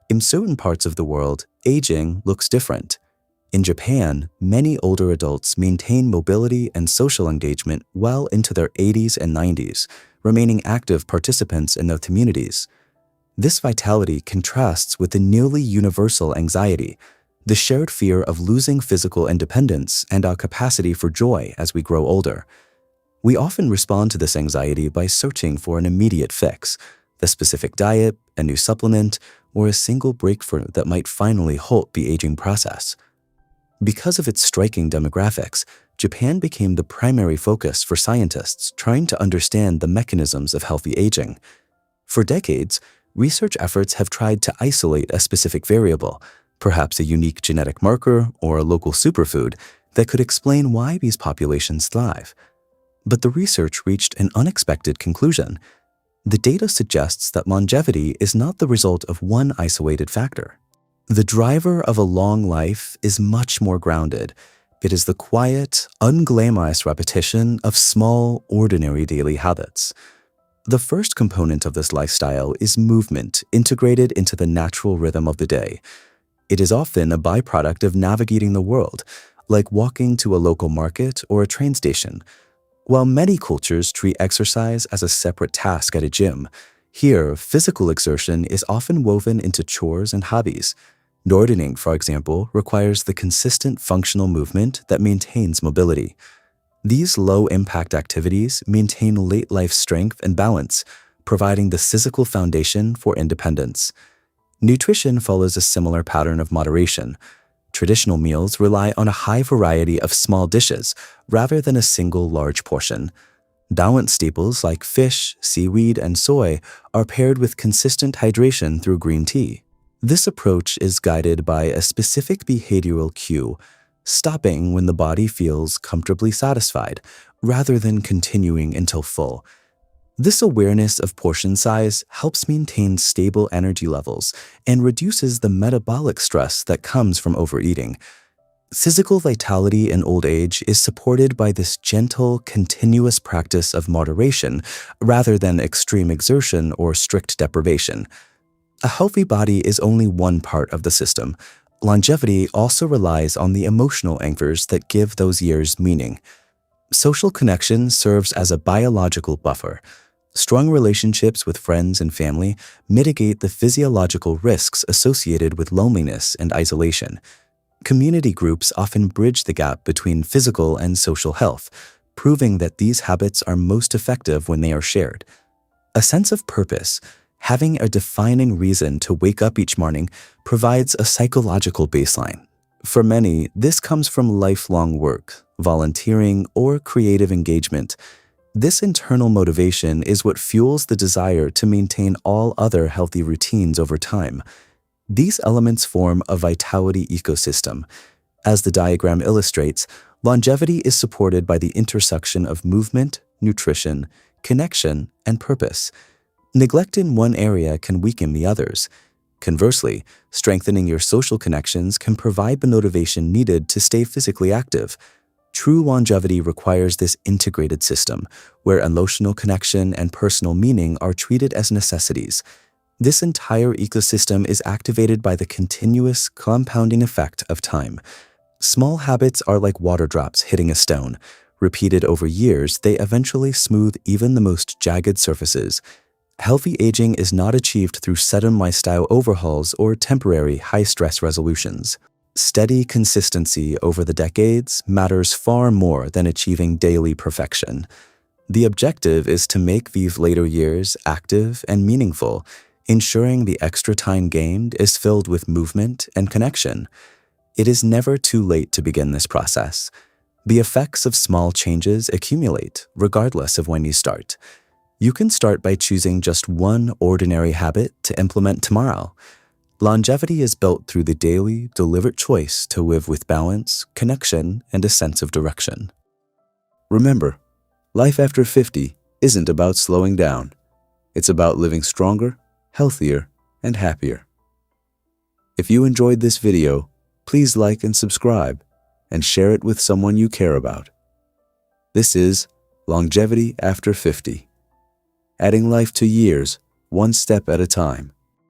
In certain parts of the world, aging looks different. In Japan, many older adults maintain mobility and social engagement well into their 80s and 90s, remaining active participants in their communities. This vitality contrasts with the nearly universal anxiety, the shared fear of losing physical independence and our capacity for joy as we grow older. We often respond to this anxiety by searching for an immediate fix, the specific diet, a new supplement, or a single breakthrough that might finally halt the aging process. Because of its striking demographics, Japan became the primary focus for scientists trying to understand the mechanisms of healthy aging. For decades, research efforts have tried to isolate a specific variable, perhaps a unique genetic marker or a local superfood, that could explain why these populations thrive. But the research reached an unexpected conclusion. The data suggests that longevity is not the result of one isolated factor. The driver of a long life is much more grounded. It is the quiet, unglamorous repetition of small, ordinary daily habits. The first component of this lifestyle is movement integrated into the natural rhythm of the day. It is often a byproduct of navigating the world, like walking to a local market or a train station. While many cultures treat exercise as a separate task at a gym, here physical exertion is often woven into chores and hobbies. Gardening, for example, requires the consistent functional movement that maintains mobility. These low-impact activities maintain late-life strength and balance, providing the physical foundation for independence. Nutrition follows a similar pattern of moderation. Traditional meals rely on a high variety of small dishes rather than a single large portion. Balanced staples like fish, seaweed, and soy are paired with consistent hydration through green tea. This approach is guided by a specific behavioral cue, stopping when the body feels comfortably satisfied, rather than continuing until full. This awareness of portion size helps maintain stable energy levels and reduces the metabolic stress that comes from overeating. Physical vitality in old age is supported by this gentle, continuous practice of moderation rather than extreme exertion or strict deprivation. A healthy body is only one part of the system. Longevity also relies on the emotional anchors that give those years meaning. Social connection serves as a biological buffer. Strong relationships with friends and family mitigate the physiological risks associated with loneliness and isolation. Community groups often bridge the gap between physical and social health, proving that these habits are most effective when they are shared. A sense of purpose, having a defining reason to wake up each morning, provides a psychological baseline. For many, this comes from lifelong work, volunteering, or creative engagement. This internal motivation is what fuels the desire to maintain all other healthy routines over time. These elements form a vitality ecosystem. As the diagram illustrates, longevity is supported by the intersection of movement, nutrition, connection, and purpose. Neglect in one area can weaken the others. Conversely, strengthening your social connections can provide the motivation needed to stay physically active. True longevity requires this integrated system, where emotional connection and personal meaning are treated as necessities. This entire ecosystem is activated by the continuous, compounding effect of time. Small habits are like water drops hitting a stone. Repeated over years, they eventually smooth even the most jagged surfaces. Healthy aging is not achieved through sudden lifestyle overhauls or temporary high-stress resolutions. Steady consistency over the decades matters far more than achieving daily perfection. The objective is to make these later years active and meaningful, ensuring the extra time gained is filled with movement and connection. It is never too late to begin this process. The effects of small changes accumulate, regardless of when you start. You can start by choosing just one ordinary habit to implement tomorrow. Longevity is built through the daily, deliberate choice to live with balance, connection, and a sense of direction. Remember, life after 50 isn't about slowing down. It's about living stronger, healthier, and happier. If you enjoyed this video, please like and subscribe, and share it with someone you care about. This is Longevity After 50, adding life to years, one step at a time.